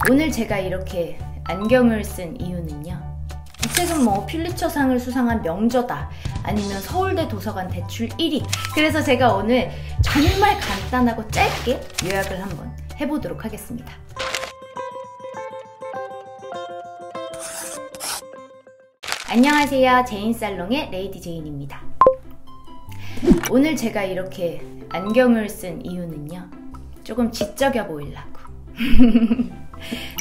오늘 제가 이렇게 안경을 쓴 이유는요, 이 책은 뭐 퓰리처상을 수상한 명저다, 아니면 서울대 도서관 대출 1위. 그래서 제가 오늘 정말 간단하고 짧게 요약을 한번 해보도록 하겠습니다. 안녕하세요, 제인살롱의 레이디 제인입니다. 오늘 제가 이렇게 안경을 쓴 이유는요, 조금 지적여 보이려고.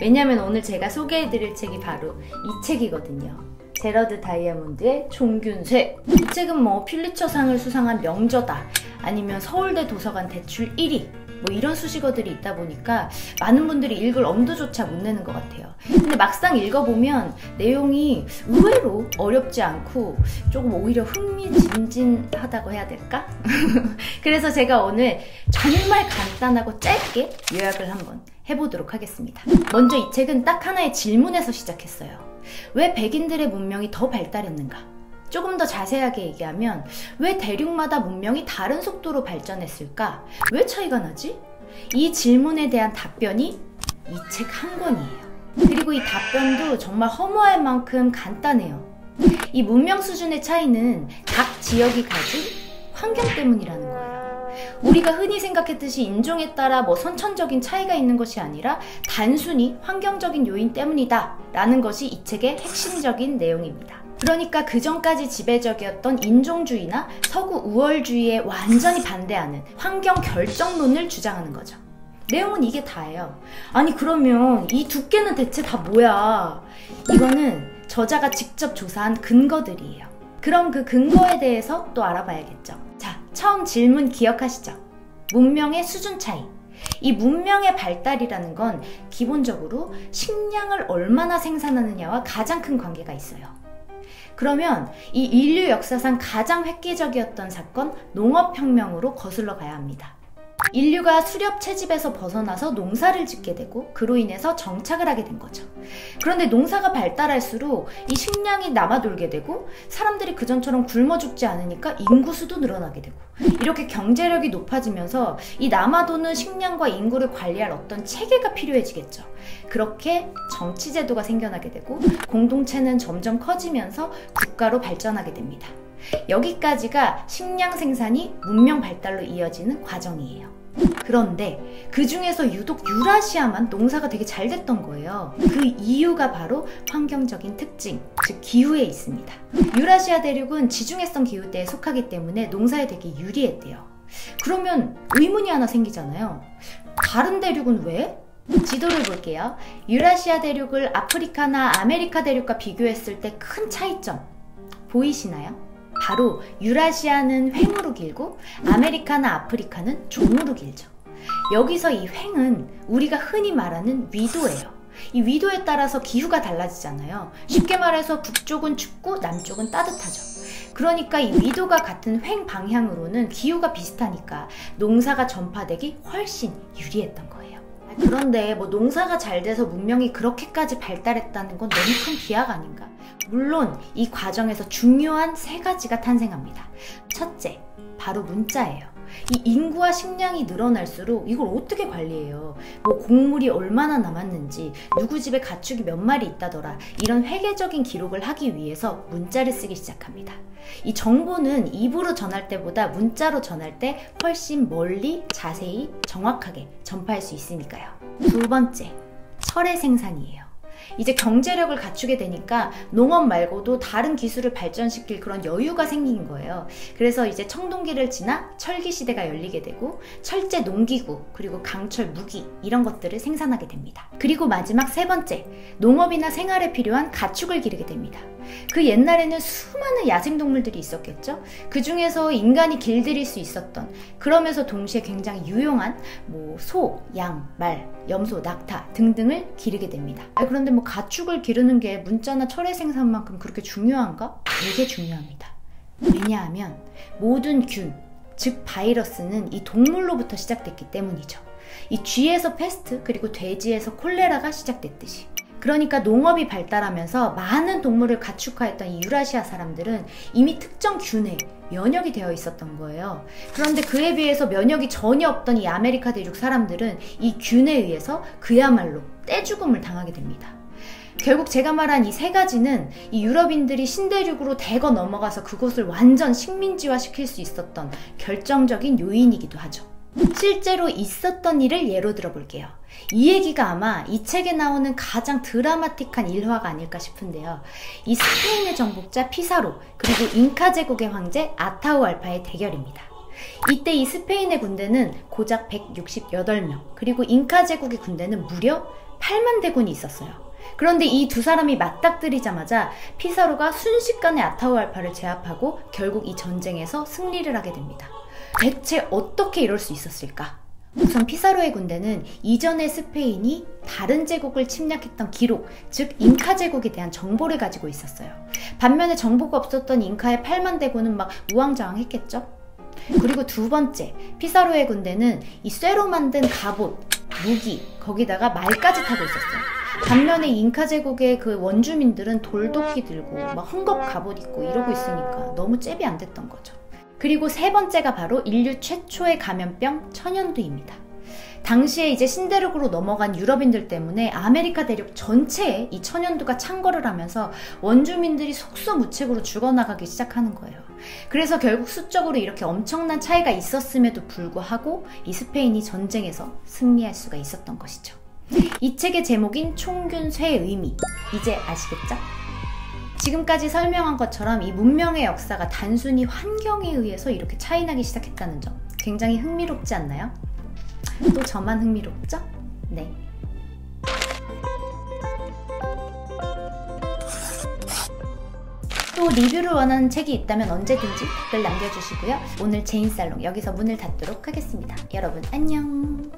왜냐면 오늘 제가 소개해드릴 책이 바로 이 책이거든요. 제러드 다이아몬드의 종균쇠. 이 책은 뭐 퓰리처상을 수상한 명저다, 아니면 서울대 도서관 대출 1위, 뭐 이런 수식어들이 있다 보니까 많은 분들이 읽을 엄두조차 못 내는 것 같아요. 근데 막상 읽어보면 내용이 의외로 어렵지 않고 조금 오히려 흥미진진하다고 해야 될까? 그래서 제가 오늘 정말 간단하고 짧게 요약을 한번 해보도록 하겠습니다. 먼저 이 책은 딱 하나의 질문에서 시작했어요. 왜 백인들의 문명이 더 발달했는가? 조금 더 자세하게 얘기하면, 왜 대륙마다 문명이 다른 속도로 발전했을까? 왜 차이가 나지? 이 질문에 대한 답변이 이 책 한 권이에요. 그리고 이 답변도 정말 허무할 만큼 간단해요. 이 문명 수준의 차이는 각 지역이 가진 환경 때문이라는 거예요. 우리가 흔히 생각했듯이 인종에 따라 뭐 선천적인 차이가 있는 것이 아니라 단순히 환경적인 요인 때문이다 라는 것이 이 책의 핵심적인 내용입니다. 그러니까 그전까지 지배적이었던 인종주의나 서구 우월주의에 완전히 반대하는 환경 결정론을 주장하는 거죠. 내용은 이게 다예요. 아니 그러면 이 두께는 대체 다 뭐야? 이거는 저자가 직접 조사한 근거들이에요. 그럼 그 근거에 대해서 또 알아봐야겠죠. 자, 처음 질문 기억하시죠? 문명의 수준 차이. 이 문명의 발달이라는 건 기본적으로 식량을 얼마나 생산하느냐와 가장 큰 관계가 있어요. 그러면 이 인류 역사상 가장 획기적이었던 사건, 농업혁명으로 거슬러 가야 합니다. 인류가 수렵 채집에서 벗어나서 농사를 짓게 되고 그로 인해서 정착을 하게 된 거죠. 그런데 농사가 발달할수록 이 식량이 남아돌게 되고 사람들이 그전처럼 굶어 죽지 않으니까 인구수도 늘어나게 되고, 이렇게 경제력이 높아지면서 이 남아도는 식량과 인구를 관리할 어떤 체계가 필요해지겠죠. 그렇게 정치제도가 생겨나게 되고 공동체는 점점 커지면서 국가로 발전하게 됩니다. 여기까지가 식량 생산이 문명 발달로 이어지는 과정이에요. 그런데 그 중에서 유독 유라시아만 농사가 되게 잘 됐던 거예요. 그 이유가 바로 환경적인 특징, 즉 기후에 있습니다. 유라시아 대륙은 지중해성 기후대에 속하기 때문에 농사에 되게 유리했대요. 그러면 의문이 하나 생기잖아요. 다른 대륙은 왜? 지도를 볼게요. 유라시아 대륙을 아프리카나 아메리카 대륙과 비교했을 때 큰 차이점 보이시나요? 바로 유라시아는 횡으로 길고 아메리카나 아프리카는 종으로 길죠. 여기서 이 횡은 우리가 흔히 말하는 위도예요. 이 위도에 따라서 기후가 달라지잖아요. 쉽게 말해서 북쪽은 춥고 남쪽은 따뜻하죠. 그러니까 이 위도가 같은 횡 방향으로는 기후가 비슷하니까 농사가 전파되기 훨씬 유리했던 거예요. 그런데 뭐 농사가 잘 돼서 문명이 그렇게까지 발달했다는 건 너무 큰 비약 아닌가? 물론 이 과정에서 중요한 세 가지가 탄생합니다. 첫째, 바로 문자예요. 이 인구와 식량이 늘어날수록 이걸 어떻게 관리해요? 뭐 곡물이 얼마나 남았는지, 누구 집에 가축이 몇 마리 있다더라, 이런 회계적인 기록을 하기 위해서 문자를 쓰기 시작합니다. 이 정보는 입으로 전할 때보다 문자로 전할 때 훨씬 멀리, 자세히, 정확하게 전파할 수 있으니까요. 두 번째, 철의 생산이에요. 이제 경제력을 갖추게 되니까 농업 말고도 다른 기술을 발전시킬 그런 여유가 생긴 거예요. 그래서 이제 청동기를 지나 철기 시대가 열리게 되고 철제 농기구, 그리고 강철 무기, 이런 것들을 생산하게 됩니다. 그리고 마지막 세 번째, 농업이나 생활에 필요한 가축을 기르게 됩니다. 그 옛날에는 수많은 야생동물들이 있었겠죠. 그 중에서 인간이 길들일 수 있었던, 그러면서 동시에 굉장히 유용한 뭐 소, 양, 말, 염소, 낙타 등등을 기르게 됩니다. 그런데 뭐 가축을 기르는 게 문자나 철의 생산만큼 그렇게 중요한가? 되게 중요합니다. 왜냐하면 모든 균, 즉 바이러스는 이 동물로부터 시작됐기 때문이죠. 이 쥐에서 패스트, 그리고 돼지에서 콜레라가 시작됐듯이. 그러니까 농업이 발달하면서 많은 동물을 가축화했던 이 유라시아 사람들은 이미 특정 균에 면역이 되어 있었던 거예요. 그런데 그에 비해서 면역이 전혀 없던 이 아메리카 대륙 사람들은 이 균에 의해서 그야말로 떼죽음을 당하게 됩니다. 결국 제가 말한 이 세 가지는 이 유럽인들이 신대륙으로 대거 넘어가서 그곳을 완전 식민지화 시킬 수 있었던 결정적인 요인이기도 하죠. 실제로 있었던 일을 예로 들어볼게요. 이 얘기가 아마 이 책에 나오는 가장 드라마틱한 일화가 아닐까 싶은데요. 이 스페인의 정복자 피사로 그리고 잉카 제국의 황제 아타우알파의 대결입니다. 이때 이 스페인의 군대는 고작 168명, 그리고 잉카 제국의 군대는 무려 8만 대군이 있었어요. 그런데 이 두 사람이 맞닥뜨리자마자 피사로가 순식간에 아타우알파를 제압하고 결국 이 전쟁에서 승리를 하게 됩니다. 대체 어떻게 이럴 수 있었을까? 우선 피사로의 군대는 이전의 스페인이 다른 제국을 침략했던 기록, 즉 잉카 제국에 대한 정보를 가지고 있었어요. 반면에 정보가 없었던 잉카의 8만 대군은 막 우왕좌왕했겠죠? 그리고 두 번째, 피사로의 군대는 이 쇠로 만든 갑옷, 무기, 거기다가 말까지 타고 있었어요. 반면에 잉카 제국의 그 원주민들은 돌도끼 들고 막 헝겊 갑옷 입고 이러고 있으니까 너무 잽이 안 됐던 거죠. 그리고 세 번째가 바로 인류 최초의 감염병 천연두입니다. 당시에 이제 신대륙으로 넘어간 유럽인들 때문에 아메리카 대륙 전체에 이 천연두가 창궐을 하면서 원주민들이 속수무책으로 죽어나가기 시작하는 거예요. 그래서 결국 수적으로 이렇게 엄청난 차이가 있었음에도 불구하고 이 스페인이 전쟁에서 승리할 수가 있었던 것이죠. 이 책의 제목인 총균쇠의 의미, 이제 아시겠죠? 지금까지 설명한 것처럼 이 문명의 역사가 단순히 환경에 의해서 이렇게 차이나기 시작했다는 점 굉장히 흥미롭지 않나요? 또 저만 흥미롭죠? 네. 또 리뷰를 원하는 책이 있다면 언제든지 댓글 남겨주시고요. 오늘 제인살롱 여기서 문을 닫도록 하겠습니다. 여러분 안녕.